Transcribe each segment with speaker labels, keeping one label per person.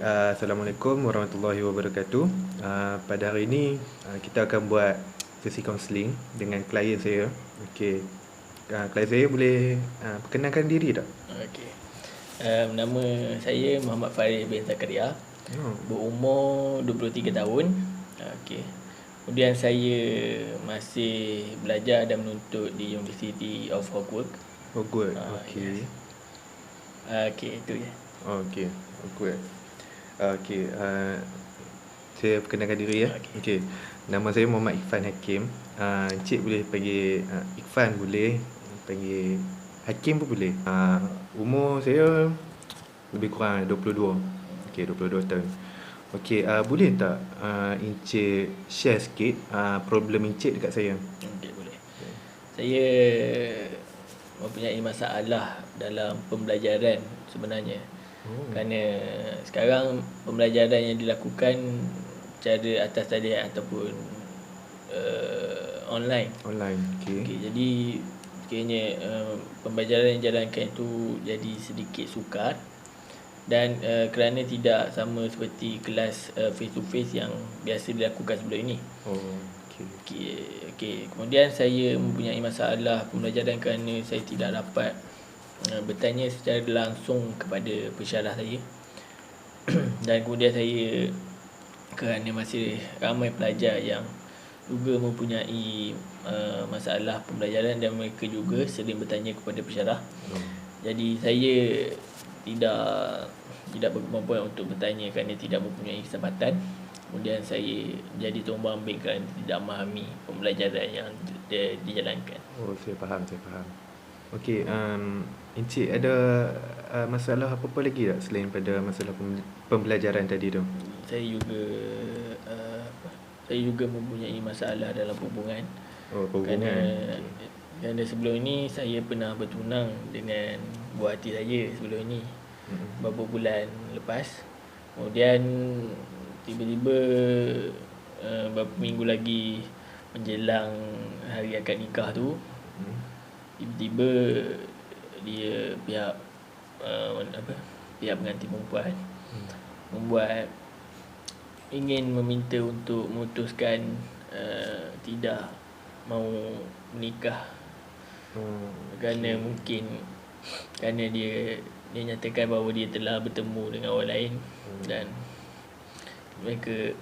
Speaker 1: Assalamualaikum warahmatullahi wabarakatuh. Pada hari ini kita akan buat sesi kaunseling dengan klien saya. Okey. Klien saya boleh perkenalkan diri tak?
Speaker 2: Okey. Nama saya Muhammad Farid bin Zakaria.
Speaker 1: Oh.
Speaker 2: Berumur 23 tahun. Okey. Kemudian saya masih belajar dan menuntut di University of Hogwarts.
Speaker 1: Oh, good.
Speaker 2: Yes.
Speaker 1: Okey.
Speaker 2: Okey, itu je.
Speaker 1: Okey. Oh, good. Okey. Saya perkenalkan diri ya. Okey. Nama saya Muhammad Irfan Hakim. Encik boleh panggil Irfan boleh, panggil Hakim pun boleh. Umur saya lebih kurang 22. Okey, 22 tahun. Okey, boleh tak Encik share sikit problem Encik dekat saya?
Speaker 2: Okey, boleh. Saya mempunyai masalah dalam pembelajaran sebenarnya. Kerana sekarang pembelajaran yang dilakukan cara atas talian ataupun online.
Speaker 1: Online. Okey.
Speaker 2: Okey, jadi sekiranya pembelajaran yang dijalankan itu jadi sedikit sukar dan kerana tidak sama seperti kelas face to face yang biasa dilakukan sebelum ini.
Speaker 1: Oh, okey.
Speaker 2: Okey. Kemudian saya mempunyai masalah pembelajaran kerana saya tidak dapat bertanya secara langsung kepada pensyarah saya. Dan kemudian saya, kerana masih ramai pelajar yang juga mempunyai masalah pembelajaran dan mereka juga sering bertanya kepada pensyarah. Jadi saya tidak berkemampuan untuk bertanya kerana tidak mempunyai kesempatan. Kemudian saya jadi tumbang ambing kerana tidak memahami pembelajaran yang dijalankan.
Speaker 1: Oh, saya faham. Okey, Encik ada masalah apa-apa lagi tak selain pada masalah pembelajaran tadi tu?
Speaker 2: Saya juga mempunyai masalah dalam hubungan.
Speaker 1: Oh, hubungan.
Speaker 2: Kerana sebelum ini saya pernah bertunang dengan buah hati saya sebelum ini. Beberapa bulan lepas. Kemudian tiba-tiba beberapa minggu lagi menjelang hari akad nikah tu, tiba-tiba dia pihak pengantin perempuan ingin meminta untuk memutuskan tidak mau menikah. Kerana dia nyatakan bahawa dia telah bertemu dengan orang lain dan mereka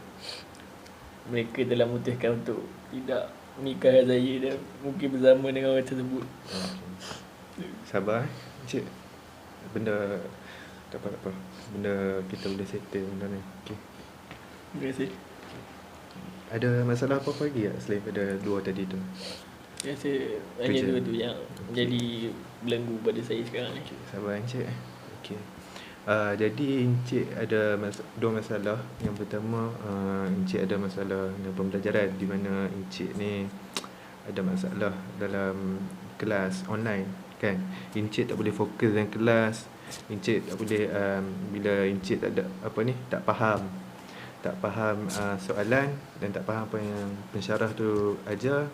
Speaker 2: telah memutuskan untuk tidak menikah dengan saya dan mungkin bersama dengan orang tersebut.
Speaker 1: Sabar Encik. Benda tak apa. Benda kita boleh settle benda ni. Okey.
Speaker 2: Terima kasih.
Speaker 1: Ada masalah apa-apa lagi tak selain pada dua tadi tu?
Speaker 2: Saya rasa hanya dua tu yang jadi belenggu pada saya sekarang ni.
Speaker 1: Sabar Encik. Okey. Jadi Encik ada dua masalah. Yang pertama, Encik ada masalah dengan pembelajaran, di mana Encik ni ada masalah dalam kelas online kan. Encik tak boleh fokus dalam kelas. Encik tak boleh bila Encik tak faham soalan dan tak faham apa yang pensyarah tu ajar,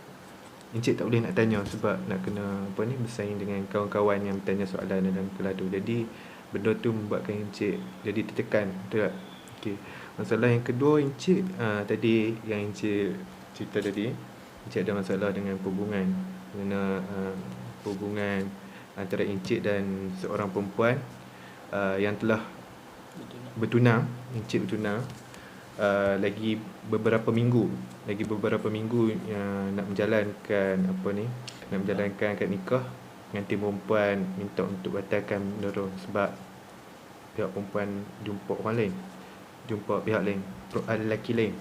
Speaker 1: Encik tak boleh nak tanya sebab nak kena bersaing dengan kawan-kawan yang bertanya soalan dalam kelas tu. Jadi benda tu membuatkan Encik jadi tertekan, betul tak? Okey. Masalah yang kedua Encik tadi yang Encik cerita tadi, Encik ada masalah dengan hubungan. Kerana hubungan antara Encik dan seorang perempuan yang telah bertunang. Encik bertunang lagi beberapa minggu nak menjalankan akad nikah. Pengantin perempuan minta untuk batalkan benda tu sebab pihak perempuan jumpa pihak lain, lelaki lain.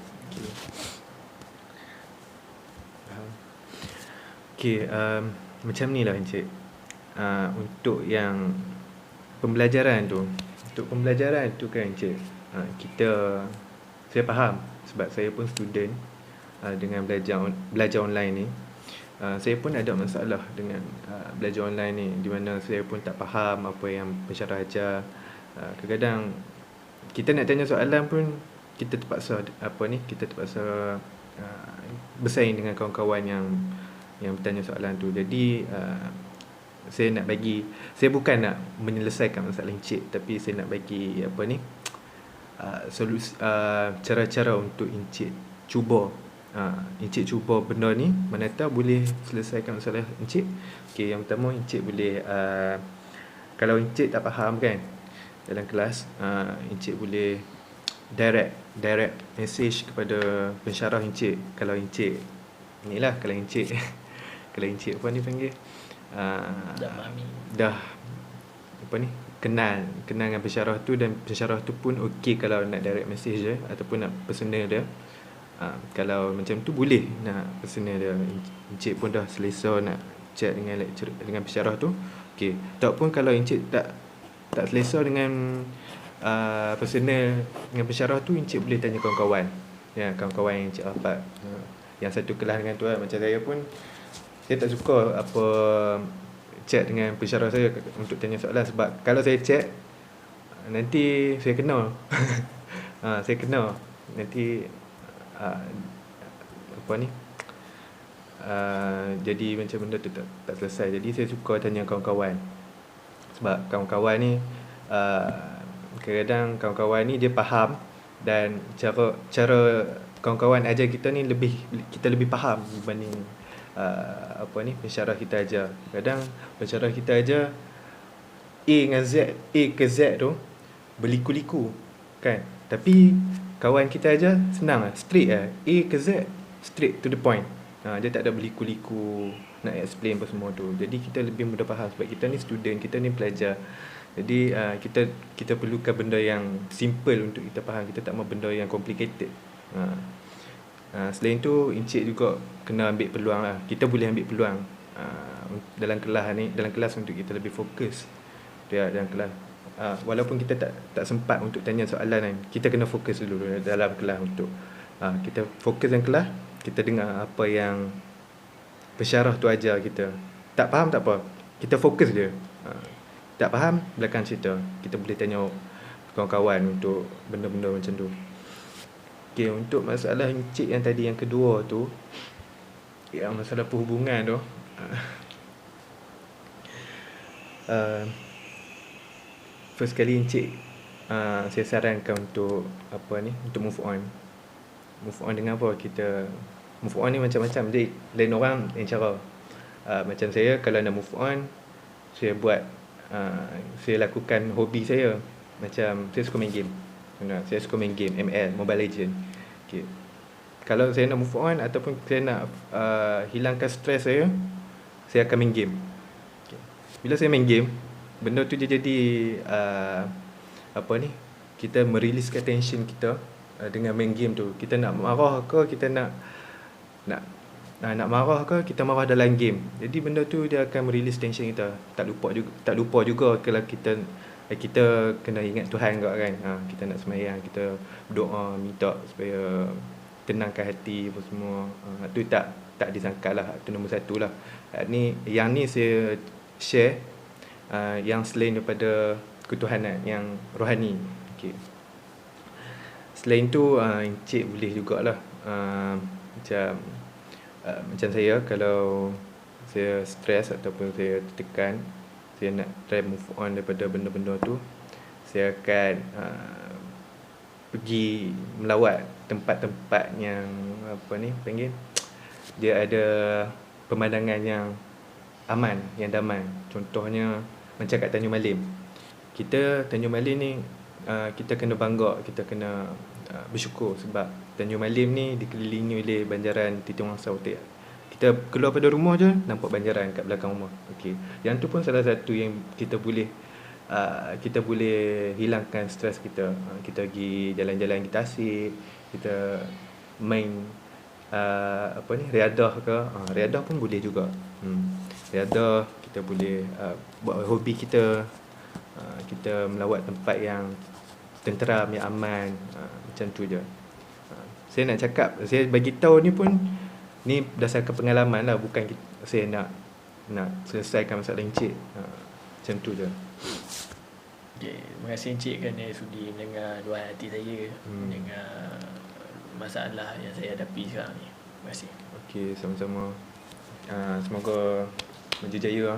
Speaker 1: Okey, macam ni lah Encik. Untuk yang pembelajaran tu kan Encik, saya faham sebab saya pun student dengan belajar online ni. Saya pun ada masalah dengan belajar online ni, di mana saya pun tak faham apa yang pensyarah ajar. Kadang-kadang kita nak tanya soalan pun kita terpaksa bersaing dengan kawan-kawan yang bertanya soalan tu. Jadi saya bukan nak menyelesaikan masalah Encik, tapi saya nak bagi cara-cara untuk Encik cuba Encik cuba benda ni, mana tahu boleh selesaikan masalah Encik. Okey, yang pertama Encik boleh kalau Encik tak faham kan dalam kelas, Encik boleh direct message kepada pensyarah Encik. Kalau Encik kalau Encik kalau Encik apa ni panggil,
Speaker 2: Dah mami.
Speaker 1: dah apa ni, kenal dengan pensyarah tu, dan pensyarah tu pun okey kalau nak direct message dia ataupun nak personal dia. Kalau macam tu boleh nak personal dia. Encik pun dah selesa nak chat dengan lecturer, dengan pensyarah tu. Okey, ataupun kalau Encik tak selesa dengan personal dengan pensyarah tu, Encik boleh tanya kawan-kawan. Ya, kawan-kawan yang Encik rapat, yang satu kelas dengan tu lah. Macam saya pun, saya tak suka apa chat dengan pensyarah saya untuk tanya soalan, sebab kalau saya chat nanti saya kena saya kena nanti apa ni, jadi macam benda tu tak selesai. Jadi saya suka tanya kawan-kawan, sebab kawan-kawan ni kadang-kadang kawan-kawan ni dia faham, dan cara kawan-kawan ajar kita ni kita lebih faham berbanding pensyarah kita ajar. Kadang pensyarah kita ajar A ke Z tu berliku-liku kan, tapi kawan kita ajar senang lah, straight lah, A ke Z, straight to the point. Dia tak ada berliku-liku nak explain apa semua tu. Jadi kita lebih mudah faham, sebab kita ni student, kita ni pelajar. Jadi kita perlukan benda yang simple untuk kita faham. Kita tak mahu benda yang complicated. Selain tu, Encik juga kena ambil peluang lah. Kita boleh ambil peluang dalam kelas untuk kita lebih fokus dalam kelas. Walaupun kita tak sempat untuk tanya soalan kan, kita kena fokus dulu dalam kelas untuk kita fokus dalam kelas. Kita dengar apa yang pensyarah tu ajar kita. Tak faham tak apa, kita fokus dia. Tak faham, belakang cerita, kita boleh tanya kawan-kawan untuk benda-benda macam tu. Okay, untuk masalah Encik yang tadi, yang kedua tu, yang masalah perhubungan tu, first kali Encik, saya sarankan untuk untuk move on. Move on dengan apa? Kita move on ni macam-macam. Jadi lain orang lain cara. Macam saya, kalau nak move on, saya buat saya lakukan hobi saya. Macam saya suka main game. Saya suka main game ML, Mobile Legend. Okay. Kalau saya nak move on ataupun saya nak hilangkan stres saya akan main game. Okay. Bila saya main game, benda tu dia jadi kita meriliskan tension kita dengan main game tu. Kita nak marah ke, kita nak marah ke, kita marah dalam game. Jadi benda tu dia akan merilis tension kita. Tak lupa juga kalau kita kena ingat Tuhan juga kan. Kita nak sembahyang, kita doa, minta supaya tenangkan hati apa semua. Tu tak disangka lah. Itu nombor satu lah. Yang ni saya share yang selain daripada ketuhanan, yang rohani. Okay. Selain tu, Encik boleh jugalah macam saya, kalau saya stres ataupun saya tertekan, saya nak try move on daripada benda-benda tu, saya akan pergi melawat tempat-tempat yang dia ada pemandangan yang aman, yang damai. Contohnya macam kat Tanjung Malim. Tanjung Malim ni, kita kena bangga, kita kena bersyukur, sebab Tanjung Malim ni dikelilingi oleh banjaran Titung Wangsa Hotel. Kita keluar pada rumah je nampak banjaran kat belakang rumah. Okey. Yang tu pun salah satu yang kita boleh hilangkan stres kita. Kita pergi jalan-jalan di Tasik, kita main riadah ke. Riadah pun boleh juga. Riadah kita boleh buat hobi kita. Kita melawat tempat yang tenteram, yang aman, macam tu je. Saya nak cakap, saya bagi tahu ni pun ni berdasarkan pengalaman lah, bukan saya nak selesaikan masalah Encik. Macam tu je.
Speaker 2: Okay, terima kasih Encik kerana sudi mendengar luahan hati saya, mendengar masalah yang saya hadapi sekarang ni. Terima kasih.
Speaker 1: Okey, sama-sama. Semoga maju jaya.